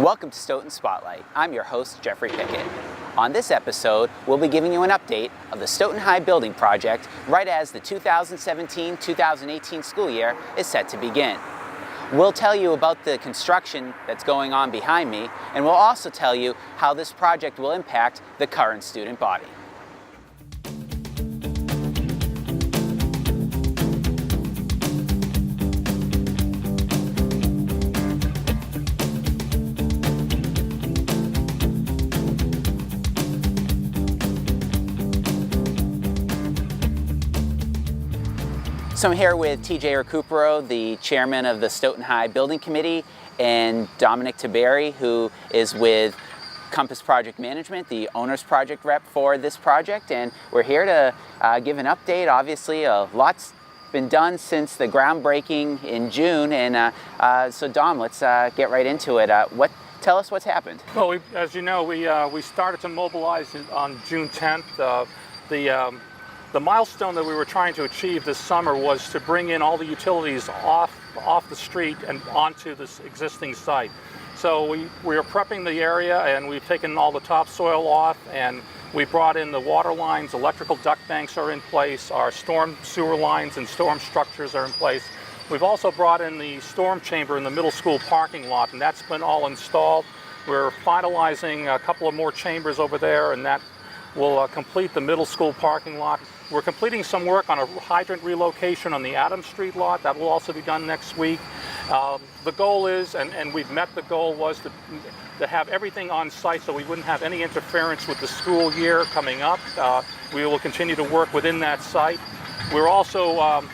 Welcome to Stoughton Spotlight. I'm your host, Jeffrey Pickette. On this episode, we'll be giving you an update of the Stoughton High building project right as the 2017-2018 school year is set to begin. We'll tell you about the construction that's going on behind me, and we'll also tell you how this project will impact the current student body. So I'm here with TJ Recupero, the chairman of the Stoughton High Building Committee, and Tiberi, who is with Compass Project Management, the owner's project rep for this project. And we're here to give an update. Obviously, a lot's been done since the groundbreaking in June. And so Dom, let's get right into it. Tell us what's happened. Well, as you know, we started to mobilize on June 10th. The milestone that we were trying to achieve this summer was to bring in all the utilities off the street and onto this existing site. So we are prepping the area, and we've taken all the topsoil off, and we brought in the water lines, electrical duct banks are in place, our storm sewer lines and storm structures are in place. We've also brought in the storm chamber in the middle school parking lot, and that's been all installed. We're finalizing a couple of more chambers over there, and that will complete the middle school parking lot. We're completing some work on a hydrant relocation on the Adams Street lot. That will also be done next week. The goal is, and we've met the goal, was to have everything on site so we wouldn't have any interference with the school year coming up. We will continue to work within that site. We're also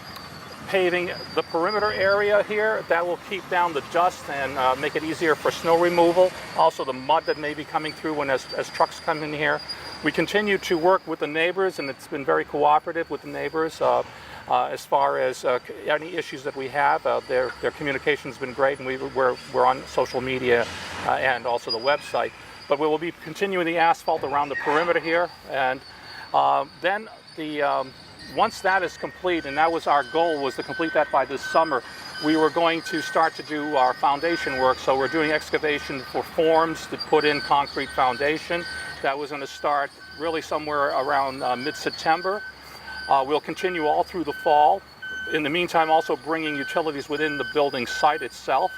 paving the perimeter area here. That will keep down the dust and make it easier for snow removal. Also the mud that may be coming through as trucks come in here. We continue to work with the neighbors, and it's been very cooperative with the neighbors as far as any issues that we have. Their communication's been great, and we're on social media and also the website. But we will be continuing the asphalt around the perimeter here, and then once that is complete, and that was our goal, was to complete that by this summer, we were going to start to do our foundation work. So we're doing excavation for forms to put in concrete foundation. That was going to start really somewhere around mid-September. We'll continue all through the fall. In the meantime, also bringing utilities within the building site itself.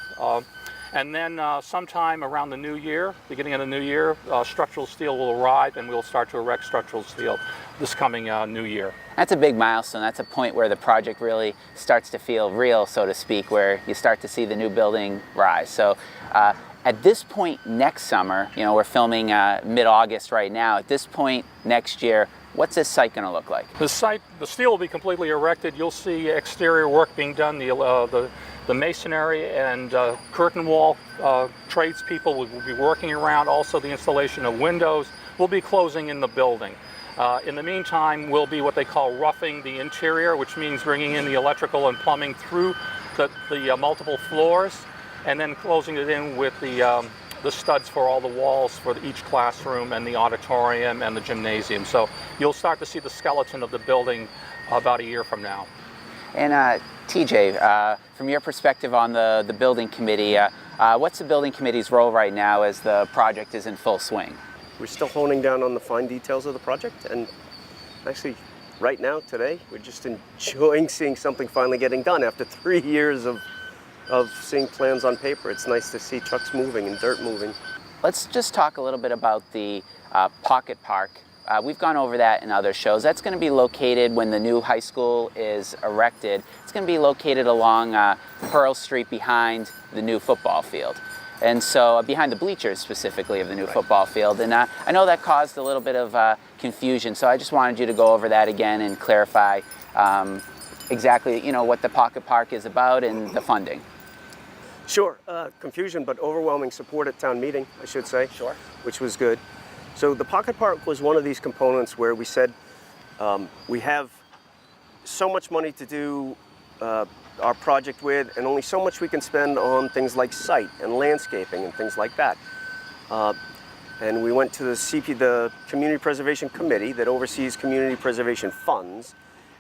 And then sometime around the new year, beginning of the new year, structural steel will arrive, and we'll start to erect structural steel this coming new year. That's a big milestone. That's a point where the project really starts to feel real, so to speak, where you start to see the new building rise. So at this point next summer, we're filming mid-August right now. At this point next year, what's this site going to look like? The steel will be completely erected. You'll see exterior work being done. The masonry and curtain wall tradespeople will be working around. Also, the installation of windows will be closing in the building. In the meantime, will be what they call roughing the interior, which means bringing in the electrical and plumbing through the multiple floors, and then closing it in with the studs for all the walls for each classroom and the auditorium and the gymnasium. So you'll start to see the skeleton of the building about a year from now. And TJ, from your perspective on the building committee, what's the building committee's role right now as the project is in full swing? We're still honing down on the fine details of the project, and actually right now, today, we're just enjoying seeing something finally getting done after 3 years of seeing plans on paper. It's nice to see trucks moving and dirt moving. Let's just talk a little bit about the Pocket Park. We've gone over that in other shows. That's going to be located when the new high school is erected. It's going to be located along Pearl Street behind the new football field. And so behind the bleachers specifically of the new football field. And I know that caused a little bit of confusion, so I just wanted you to go over that again and clarify exactly what the Pocket Park is about and the funding. Sure, confusion, but overwhelming support at town meeting, I should say. Sure. Which was good. So the Pocket Park was one of these components where we said we have so much money to do our project with, and only so much we can spend on things like site and landscaping and things like that. And we went to the Community Preservation Committee that oversees community preservation funds.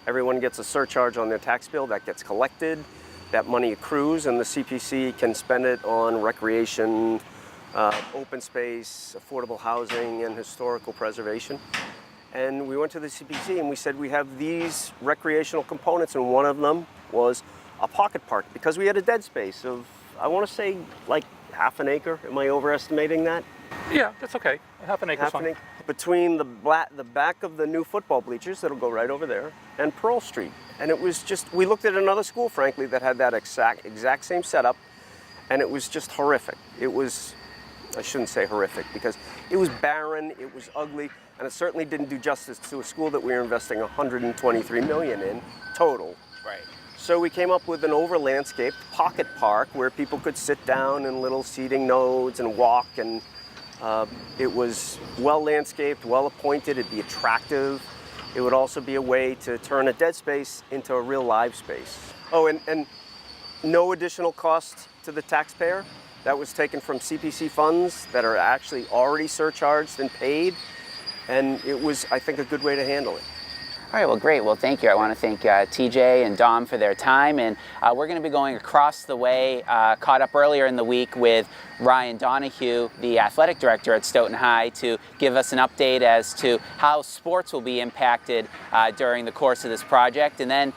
Everyone gets a surcharge on their tax bill that gets collected. That money accrues, and the CPC can spend it on recreation, open space, affordable housing, and historical preservation. And we went to the CPC and we said we have these recreational components, and one of them was a pocket park, because we had a dead space of, I want to say, like half an acre. Am I overestimating that? Yeah, that's okay. Half an acre. Half an acre. Between the back of the new football bleachers that'll go right over there and Pearl Street. And it was just, we looked at another school, frankly, that had that exact same setup, and it was just horrific. It was, I shouldn't say horrific, because it was barren, it was ugly, and it certainly didn't do justice to a school that we were investing $123 million in total. Right. So we came up with an over-landscaped pocket park where people could sit down in little seating nodes and walk, and it was well-landscaped, well-appointed, it'd be attractive. It would also be a way to turn a dead space into a real live space. Oh, and no additional cost to the taxpayer. That was taken from CPC funds that are actually already surcharged and paid. And it was, I think, a good way to handle it. All right, well, great. Well, thank you. I want to thank TJ and Dom for their time. And we're going to be going across the way, caught up earlier in the week with Ryan Donahue, the athletic director at Stoughton High, to give us an update as to how sports will be impacted during the course of this project. And then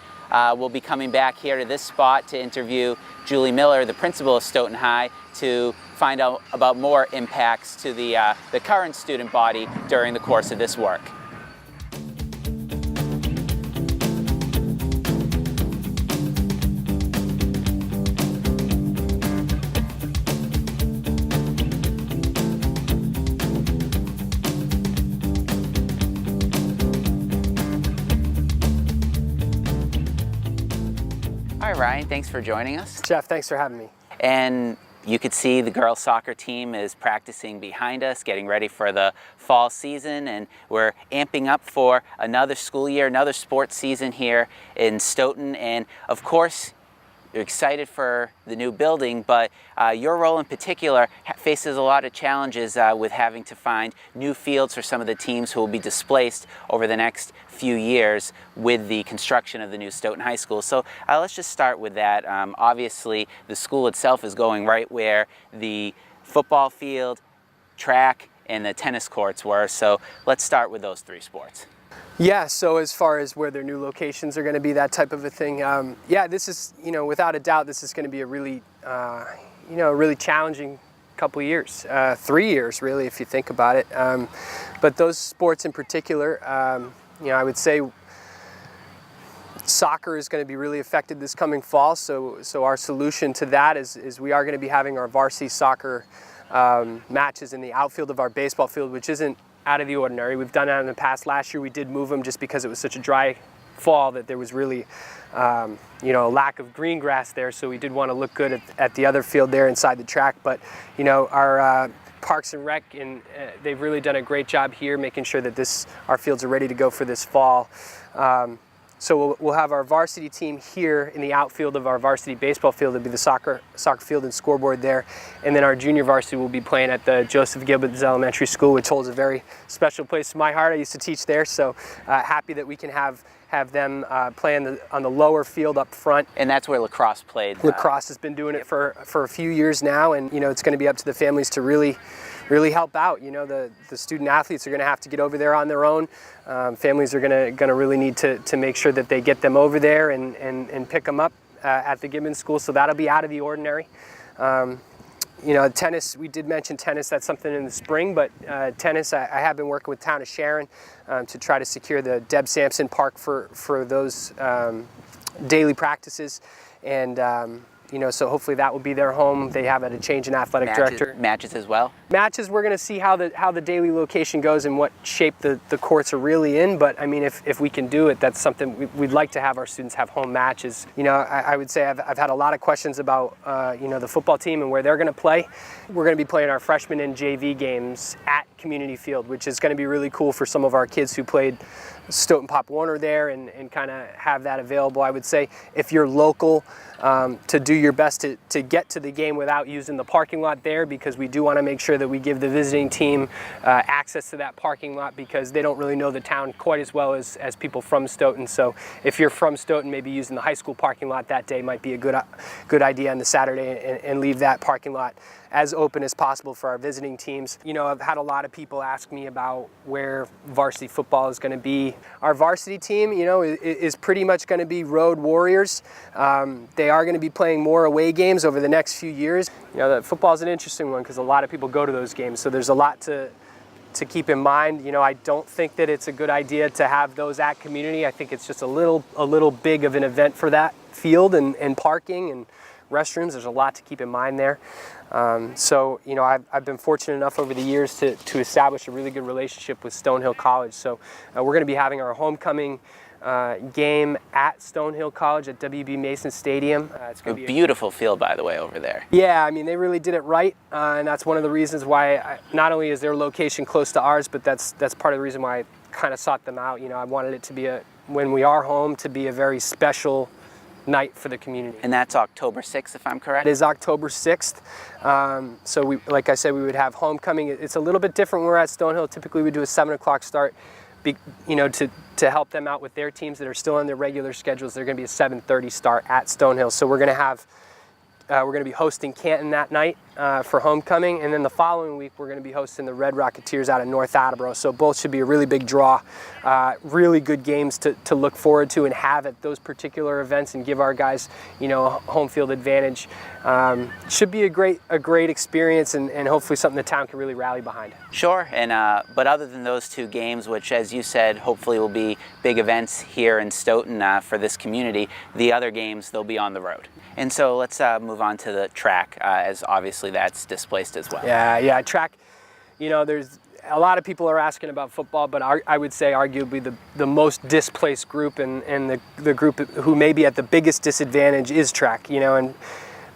we'll be coming back here to this spot to interview Julie Miller, the principal of Stoughton High, to find out about more impacts to the current student body during the course of this work. All right, Ryan, thanks for joining us. Jeff, thanks for having me. And you could see the girls soccer team is practicing behind us, getting ready for the fall season, and we're amping up for another school year, another sports season here in Stoughton. And of course, you're excited for the new building, but your role in particular faces a lot of challenges with having to find new fields for some of the teams who will be displaced over the next few years with the construction of the new Stoughton High School. So let's just start with that. Obviously, the school itself is going right where the football field, track, and the tennis courts were. So let's start with those three sports. Yeah, so as far as where their new locations are going to be, that type of a thing, yeah, this is, without a doubt, this is going to be a really, really challenging couple years, 3 years really, if you think about it. But those sports in particular, I would say soccer is going to be really affected this coming fall. So our solution to that is we are going to be having our varsity soccer matches in the outfield of our baseball field, which isn't out of the ordinary. We've done that in the past. Last year we did move them just because it was such a dry fall that there was really a lack of green grass there, so we did want to look good at the other field there inside the track. But our Parks and Rec, and they've really done a great job here making sure that our fields are ready to go for this fall. So we'll have our varsity team here in the outfield of our varsity baseball field. It'll be the soccer field and scoreboard there. And then our junior varsity will be playing at the Joseph Gibbons Elementary School, which holds a very special place in my heart. I used to teach there, so happy that we can have them play on the lower field up front. And that's where lacrosse played. Lacrosse has been doing it for a few years now, and it's going to be up to the families to really help out. The student athletes are going to have to get over there on their own. Families are going to really need to make sure that they get them over there and pick them up at the Gibbons School. So that'll be out of the ordinary. Tennis, we did mention tennis, that's something in the spring, but tennis, I have been working with Town of Sharon to try to secure the Deb Sampson Park for those daily practices. And so hopefully that will be their home. They have a change in athletic director. Matches as well? Matches, we're going to see how the daily location goes and what shape the courts are really in. But I mean, if we can do it, that's something we'd like to have our students have home matches. I would say I've had a lot of questions about the football team and where they're going to play. We're going to be playing our freshman and JV games at Community Field, which is going to be really cool for some of our kids who played Stoughton Pop Warner there and kind of have that available. I would say if you're local, to do your best to get to the game without using the parking lot there, because we do want to make sure that we give the visiting team access to that parking lot, because they don't really know the town quite as well as people from Stoughton. So if you're from Stoughton, maybe using the high school parking lot that day might be a good idea on the Saturday, and leave that parking lot as open as possible for our visiting teams. You know, I've had a lot of people ask me about where varsity football is going to be. Our varsity team, you know, is pretty much going to be road warriors. They are going to be playing more away games over the next few years. You know, football is an interesting one because a lot of people go to those games, so there's a lot to keep in mind. You know, I don't think that it's a good idea to have those at community. I think it's just a little big of an event for that field and parking and restrooms. There's a lot to keep in mind there. So, you know, I've been fortunate enough over the years to establish a really good relationship with Stonehill College. So we're going to be having our homecoming game at Stonehill College at W.B. Mason Stadium. It's going to be a beautiful field, by the way, over there. Yeah, I mean, they really did it right, and that's one of the reasons why not only is their location close to ours, but that's part of the reason why I kind of sought them out. You know, I wanted it to be when we are home, to be a very special night for the community. And that's October 6th, if I'm correct? It is October 6th. So we, like I said, we would have homecoming. It's a little bit different when we're at Stonehill. Typically we do a 7 o'clock start, you know, to help them out with their teams that are still on their regular schedules. They're going to be a 7:30 start at Stonehill. So we're going to have we're going to be hosting Canton that night for homecoming, and then the following week we're going to be hosting the Red Rocketeers out of North Attleboro. So both should be a really big draw, really good games to look forward to and have at those particular events, and give our guys, you know, home field advantage. Should be a great experience, and hopefully something the town can really rally behind. Sure, and but other than those two games, which, as you said, hopefully will be big events here in Stoughton for this community, the other games, they'll be on the road. And so let's move on to the track, as obviously that's displaced as well. Yeah, track, you know, there's a lot of people are asking about football, but I would say arguably the most displaced group and the group who may be at the biggest disadvantage is track, you know, and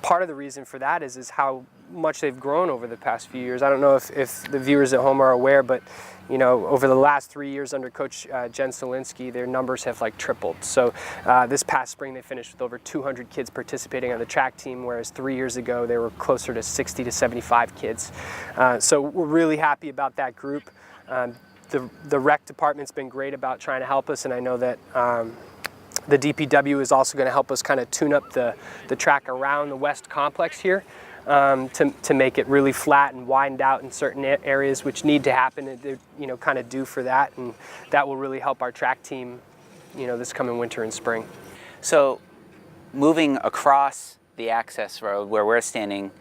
part of the reason for that is how much they've grown over the past few years. I don't know if the viewers at home are aware, but you know, over the last 3 years under Coach Jen Solinsky, their numbers have like tripled. So this past spring they finished with over 200 kids participating on the track team, whereas 3 years ago they were closer to 60 to 75 kids. So we're really happy about that group. The rec department's been great about trying to help us, and I know that the DPW is also going to help us kind of tune up the track around the West Complex here. To make it really flat and widened out in certain areas, which need to happen. They're, you know, kind of due for that, and that will really help our track team, you know, this coming winter and spring. So, moving across the access road where we're standing,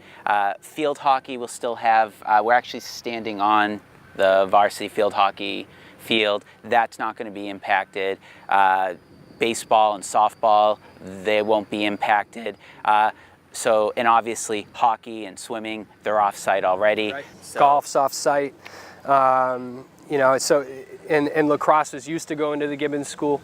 field hockey will still have. We're actually standing on the varsity field hockey field. That's not going to be impacted. Baseball and softball, they won't be impacted. So, and obviously hockey and swimming, they're off-site already. Right. So. Golf's off-site. You know, so, and lacrosse is used to going to the Gibbons School.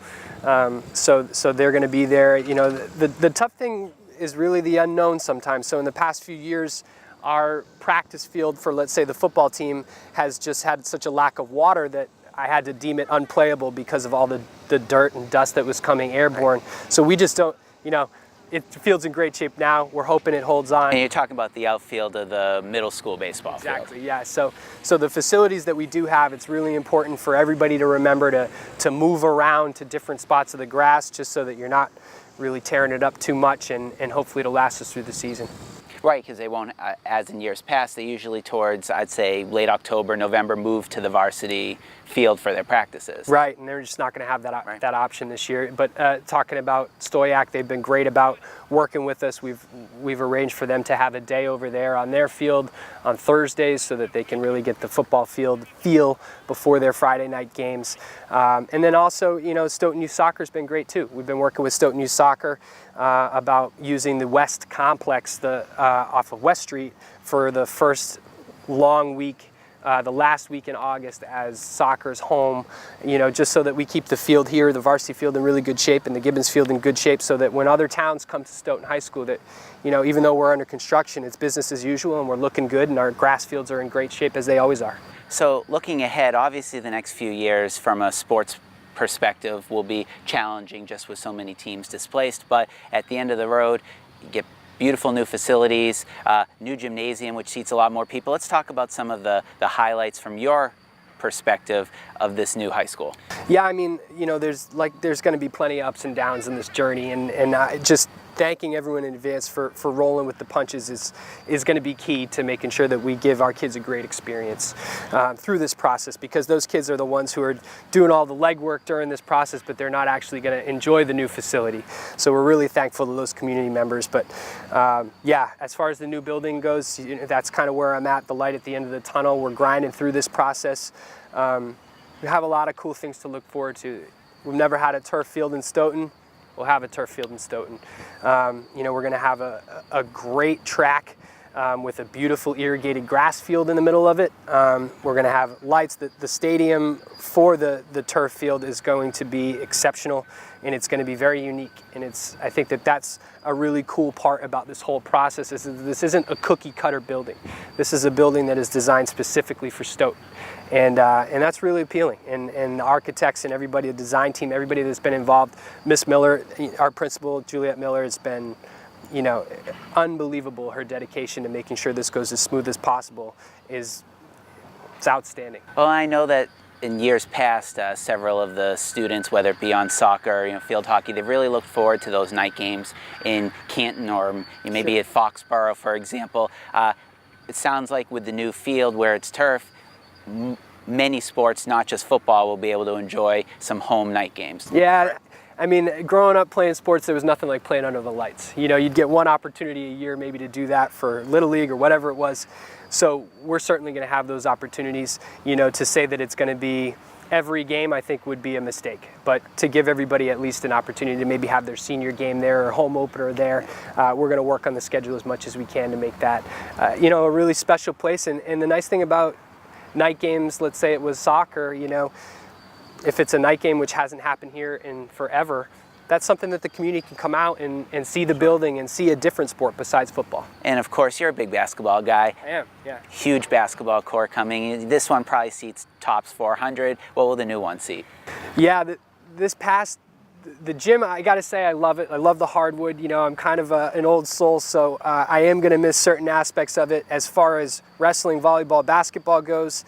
So they're going to be there. You know, the tough thing is really the unknown sometimes. So in the past few years, our practice field for, let's say, the football team has just had such a lack of water that I had to deem it unplayable because of all the dirt and dust that was coming airborne. So we just don't, you know, the field's in great shape now. We're hoping it holds on. And you're talking about the outfield of the middle school baseball field. Exactly, yeah. So the facilities that we do have, it's really important for everybody to remember to move around to different spots of the grass, just so that you're not really tearing it up too much, and hopefully it'll last us through the season. Right, because they won't, as in years past, they usually towards, I'd say, late October, November, move to the varsity field for their practices. Right, and they're just not going to have that option this year. But talking about Stoyak, they've been great about working with us. We've arranged for them to have a day over there on their field on Thursdays so that they can really get the football field feel before their Friday night games. And then also, you know, Stoughton Youth Soccer's been great too. We've been working with Stoughton Youth Soccer about using the West Complex off of West Street for the first long week, the last week in August, as soccer's home, you know, just so that we keep the field here, the varsity field, in really good shape, and the Gibbons field in good shape, so that when other towns come to Stoughton High School, that, you know, even though we're under construction, it's business as usual, and we're looking good, and our grass fields are in great shape, as they always are. So looking ahead, obviously the next few years from a sports perspective will be challenging, just with so many teams displaced, but at the end of the road, you get beautiful new facilities, new gymnasium which seats a lot more people. Let's talk about some of the highlights from your perspective of this new high school. Yeah, I mean, you know, there's going to be plenty of ups and downs in this journey, and just thanking everyone in advance for rolling with the punches is going to be key to making sure that we give our kids a great experience through this process, because those kids are the ones who are doing all the legwork during this process, but they're not actually going to enjoy the new facility. So we're really thankful to those community members. But yeah, as far as the new building goes, that's kind of where I'm at, the light at the end of the tunnel. We're grinding through this process. We have a lot of cool things to look forward to. We've never had a turf field in Stoughton. We'll have a turf field in Stoughton. You know, we're going to have a great track with a beautiful irrigated grass field in the middle of it. We're going to have lights. The stadium for the turf field is going to be exceptional, and it's going to be very unique. And I think that's a really cool part about this whole process, is that this isn't a cookie cutter building. This is a building that is designed specifically for Stoughton. And that's really appealing. And the architects and everybody, the design team, everybody that's been involved, Miss Miller, our principal, Juliet Miller, has been, you know, unbelievable. Her dedication to making sure this goes as smooth as possible it's outstanding. Well, I know that in years past, several of the students, whether it be on soccer, you know, field hockey, they've really looked forward to those night games in Canton or maybe at Foxborough, for example. It sounds like with the new field where it's turf, many sports, not just football, will be able to enjoy some home night games. Yeah, I mean, growing up playing sports, there was nothing like playing under the lights. You know, you'd get one opportunity a year maybe to do that for Little League or whatever it was. So we're certainly going to have those opportunities. You know, to say that it's going to be every game, I think, would be a mistake. But to give everybody at least an opportunity to maybe have their senior game there or home opener there, we're going to work on the schedule as much as we can to make that, you know, a really special place. And the nice thing about night games, let's say it was soccer, you know, if it's a night game which hasn't happened here in forever, that's something that the community can come out and see the building and see a different sport besides football. And of course, you're a big basketball guy. I am, yeah. Huge basketball court coming. This one probably seats tops 400. What will the new one seat? Yeah, the gym, I gotta say, I love it. I love the hardwood. You know, I'm kind of an old soul, so I am gonna miss certain aspects of it. As far as wrestling, volleyball, basketball goes,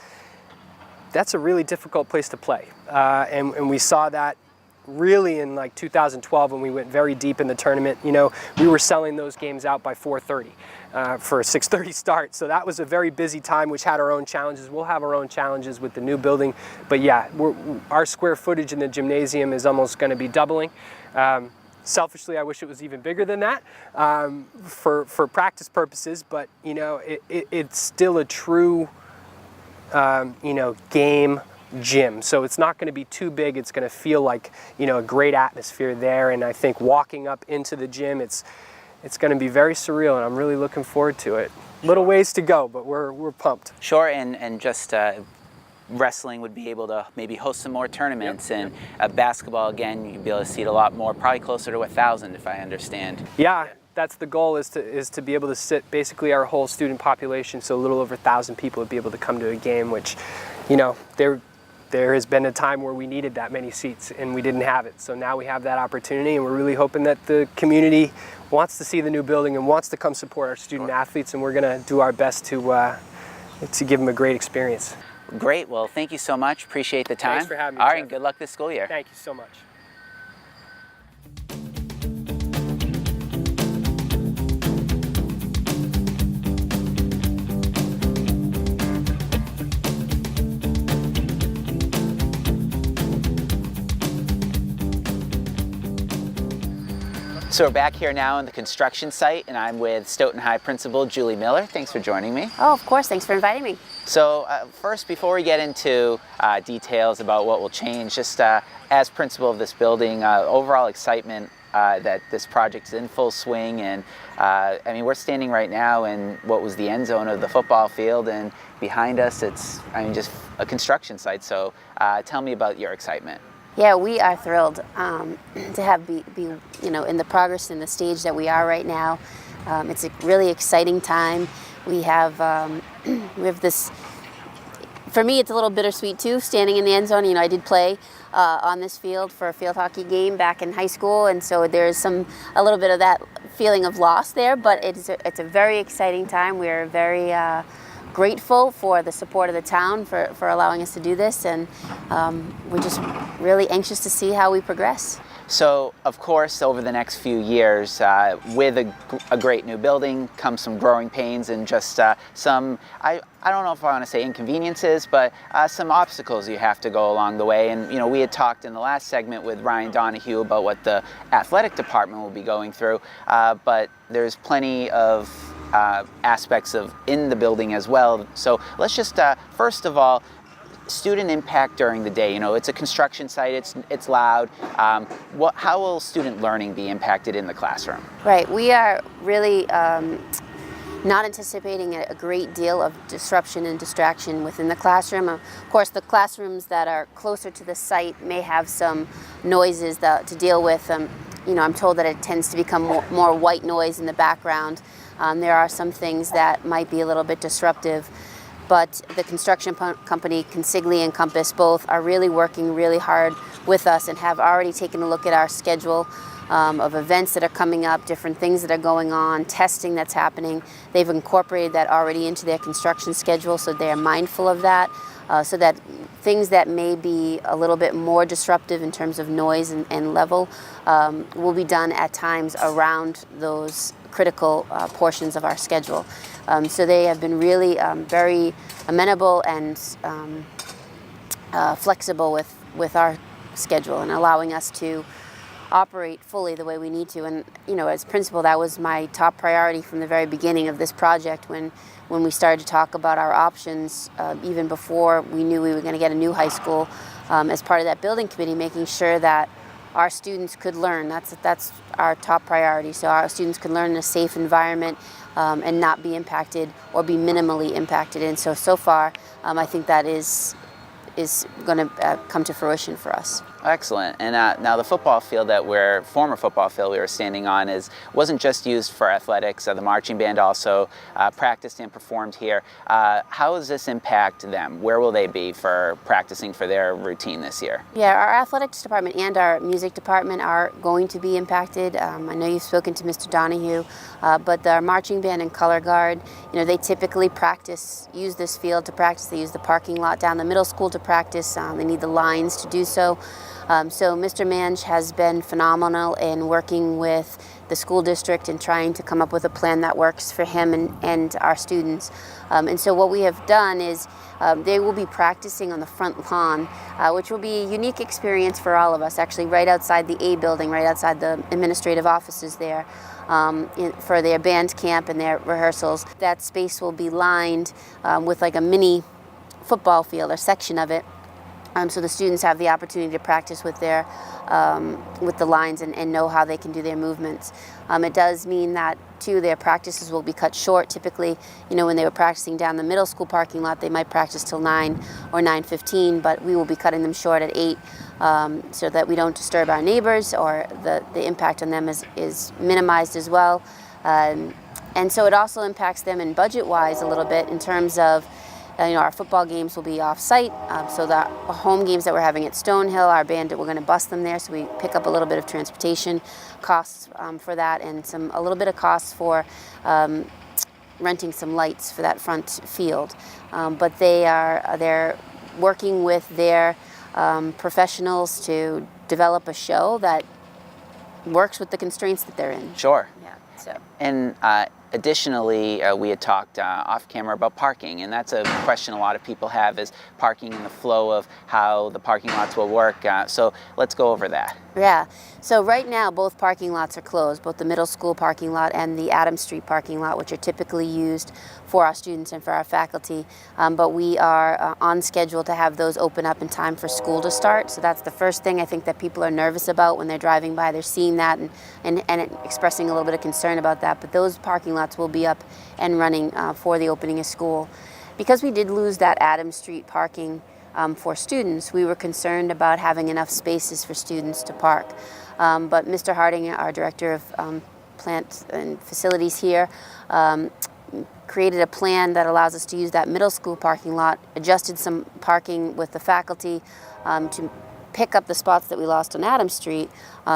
that's a really difficult place to play. And we saw that really in like 2012 when we went very deep in the tournament. You know, we were selling those games out by 4:30 for a 6:30 start. So that was a very busy time, which had our own challenges. We'll have our own challenges with the new building. But yeah, our square footage in the gymnasium is almost going to be doubling. Selfishly, I wish it was even bigger than that for practice purposes. But, you know, it's still a true, you know, game gym. So it's not going to be too big. It's going to feel like, you know, a great atmosphere there. And I think walking up into the gym, it's going to be very surreal, and I'm really looking forward to it. Little ways to go, but we're pumped. Sure, and just wrestling would be able to maybe host some more tournaments, and basketball, again, you'd be able to seat a lot more, probably closer to 1,000 if I understand. Yeah, that's the goal, is to be able to sit basically our whole student population, so a little over 1,000 people would be able to come to a game, which, you know, there has been a time where we needed that many seats and we didn't have it. So now we have that opportunity, and we're really hoping that the community wants to see the new building and wants to come support our student athletes, and we're going to do our best to give them a great experience. Great. Well, thank you so much. Appreciate the time. Thanks for having me, All right, Jeff. and good luck this school year. Thank you so much. So we're back here now on the construction site, and I'm with Stoughton High Principal Julie Miller. Thanks for joining me. Oh, of course. Thanks for inviting me. So first, before we get into details about what will change, just as principal of this building, overall excitement that this project is in full swing. And I mean, we're standing right now in what was the end zone of the football field, and behind us, it's, I mean, just a construction site. So tell me about your excitement. Yeah, we are thrilled to have be you know, in the progress in the stage that we are right now. It's a really exciting time. We have this. For me, it's a little bittersweet too, standing in the end zone. You know, I did play on this field for a field hockey game back in high school, and so there's a little bit of that feeling of loss there. But it's a very exciting time. We're very grateful for the support of the town for allowing us to do this, and we're just really anxious to see how we progress. So, of course, over the next few years, with a great new building comes some growing pains and just some, I don't know if I want to say inconveniences, but some obstacles you have to go along the way. And, we had talked in the last segment with Ryan Donahue about what the athletic department will be going through, but there's plenty of aspects in the building as well. So let's just, first of all, student impact during the day. It's a construction site, it's loud. How will student learning be impacted in the classroom? Right, we are really not anticipating a great deal of disruption and distraction within the classroom. Of course, the classrooms that are closer to the site may have some noises to deal with. I'm told that it tends to become more white noise in the background. There are some things that might be a little bit disruptive. But the construction company, Consigli and Compass, both are really working really hard with us and have already taken a look at our schedule of events that are coming up, different things that are going on, testing that's happening. They've incorporated that already into their construction schedule, so they are mindful of that, so that things that may be a little bit more disruptive in terms of noise and level will be done at times around those critical portions of our schedule. So they have been really very amenable and flexible with our schedule and allowing us to operate fully the way we need to. And as principal, that was my top priority from the very beginning of this project when we started to talk about our options, even before we knew we were going to get a new high school, as part of that building committee, making sure that our students could learn. That's our top priority. So our students could learn in a safe environment and not be impacted or be minimally impacted. And so far, I think that is going to come to fruition for us. Excellent. And now the football field former football field we were standing on wasn't just used for athletics. The marching band also practiced and performed here. How does this impact them? Where will they be for practicing for their routine this year? Yeah, our athletics department and our music department are going to be impacted. I know you've spoken to Mr. Donahue, but our marching band and color guard, they typically use this field to practice. They use the parking lot down the middle school to practice. They need the lines to do so. So Mr. Mange has been phenomenal in working with the school district and trying to come up with a plan that works for him and our students. And so what we have done is they will be practicing on the front lawn, which will be a unique experience for all of us, actually right outside the A building, right outside the administrative offices there. For their band camp and their rehearsals. That space will be lined with like a mini football field or section of it. So the students have the opportunity to practice with the lines and know how they can do their movements. It does mean that too their practices will be cut short. Typically, when they were practicing down the middle school parking lot, they might practice till 9 or 9:15, but we will be cutting them short at 8 so that we don't disturb our neighbors, or the impact on them is minimized as well. And so it also impacts them in budget-wise a little bit in terms of our football games will be off-site, so the home games that we're having at Stonehill, our band, we're going to bus them there, so we pick up a little bit of transportation costs for that, and a little bit of costs for renting some lights for that front field. But they're working with their professionals to develop a show that works with the constraints that they're in. Sure. Yeah. So. And additionally, we had talked off camera about parking, and that's a question a lot of people have, is parking and the flow of how the parking lots will work. So let's go over that. Yeah, so right now both parking lots are closed, both the middle school parking lot and the Adams Street parking lot, which are typically used for our students and for our faculty. But we are on schedule to have those open up in time for school to start. So that's the first thing I think that people are nervous about when they're driving by. They're seeing that and expressing a little bit of concern about that. But those parking lots will be up and running for the opening of school. Because we did lose that Adams Street parking for students, we were concerned about having enough spaces for students to park. But Mr. Harding, our director of plant and facilities here, created a plan that allows us to use that middle school parking lot, adjusted some parking with the faculty to pick up the spots that we lost on Adams Street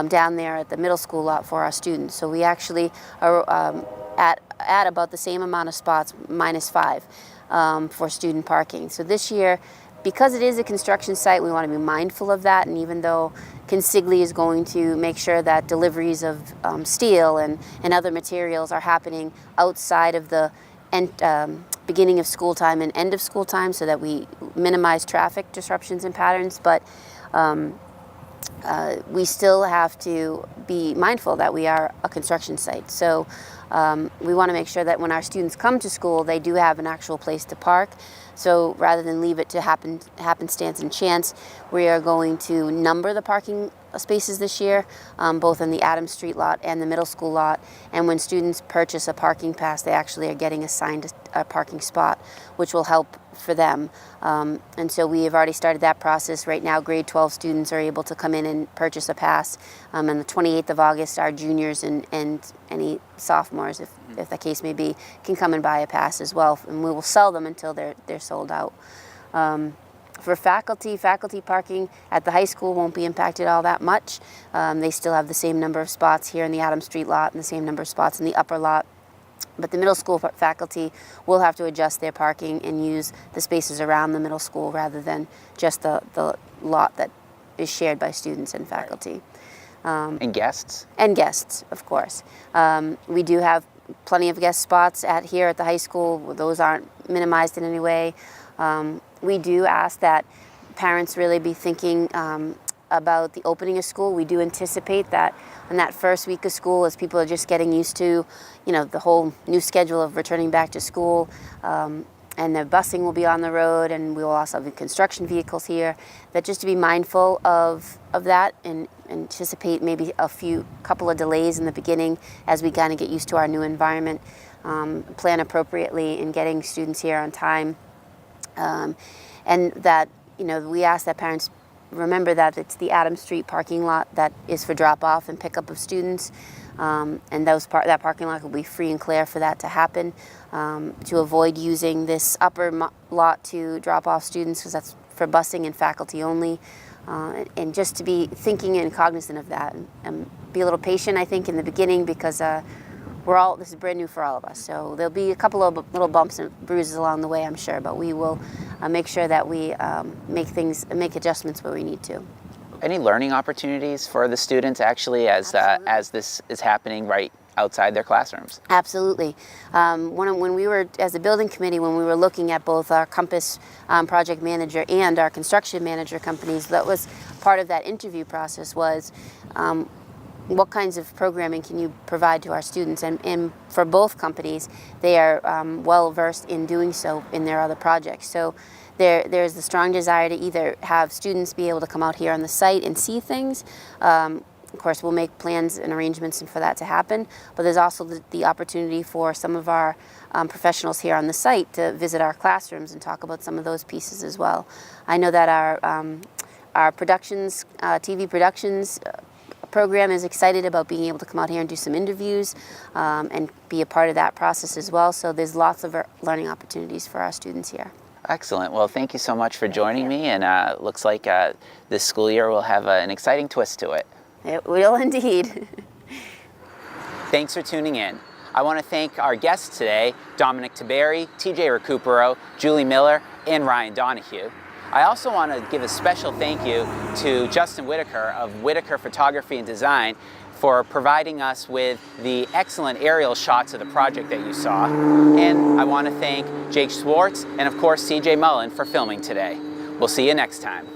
down there at the middle school lot for our students. So we actually are at about the same amount of spots, -5, for student parking. So this year, because it is a construction site, we want to be mindful of that, and even though Consigli is going to make sure that deliveries of steel and other materials are happening outside of the beginning of school time and end of school time, so that we minimize traffic disruptions and patterns. But we still have to be mindful that we are a construction site. So we want to make sure that when our students come to school, they do have an actual place to park. So rather than leave it to happenstance and chance, we are going to number the parking spaces this year, both in the Adams Street lot and the middle school lot. And when students purchase a parking pass, they actually are getting assigned a parking spot, which will help for them. And so we have already started that process. Right now, grade 12 students are able to come in and purchase a pass. On the 28th of August, our juniors and any sophomores, if the case may be, can come and buy a pass as well. And we will sell them until they're sold out. For faculty parking at the high school won't be impacted all that much. They still have the same number of spots here in the Adams Street lot and the same number of spots in the upper lot. But the middle school faculty will have to adjust their parking and use the spaces around the middle school rather than just the lot that is shared by students and faculty. And guests? And guests, of course. We do have plenty of guest spots here at the high school. Those aren't minimized in any way. We do ask that parents really be thinking about the opening of school. We do anticipate that in that first week of school, as people are just getting used to, the whole new schedule of returning back to school, and the busing will be on the road, and we will also have construction vehicles here, that just to be mindful of that and anticipate maybe couple of delays in the beginning as we kind of get used to our new environment, plan appropriately in getting students here on time. And that, we ask that parents remember that it's the Adams Street parking lot that is for drop-off and pickup of students, and that parking lot will be free and clear for that to happen, to avoid using this upper lot to drop off students, because that's for busing and faculty only, and just to be thinking and cognizant of that, and be a little patient, I think, in the beginning, because this is brand new for all of us. So there'll be a couple of little bumps and bruises along the way, I'm sure, but we will make sure that we make adjustments where we need to. Any learning opportunities for the students actually as this is happening right outside their classrooms? Absolutely. When we were, as a building committee, when we were looking at both our Compass project manager and our construction manager companies, that was part of that interview process was, what kinds of programming can you provide to our students? And for both companies, they are well versed in doing so in their other projects. So there's the strong desire to either have students be able to come out here on the site and see things. Of course, we'll make plans and arrangements for that to happen, but there's also the opportunity for some of our professionals here on the site to visit our classrooms and talk about some of those pieces as well. I know that our productions, TV productions, program is excited about being able to come out here and do some interviews and be a part of that process as well. So there's lots of learning opportunities for our students here. Excellent. Well, thank you so much for joining me, and looks like this school year will have an exciting twist to it. It will indeed. Thanks for tuning in. I want to thank our guests today, Dominic Tiberi, TJ Recupero, Julie Miller, and Ryan Donahue. I also want to give a special thank you to Justin Whitaker of Whitaker Photography and Design for providing us with the excellent aerial shots of the project that you saw. And I want to thank Jake Schwartz and of course CJ Mullen for filming today. We'll see you next time.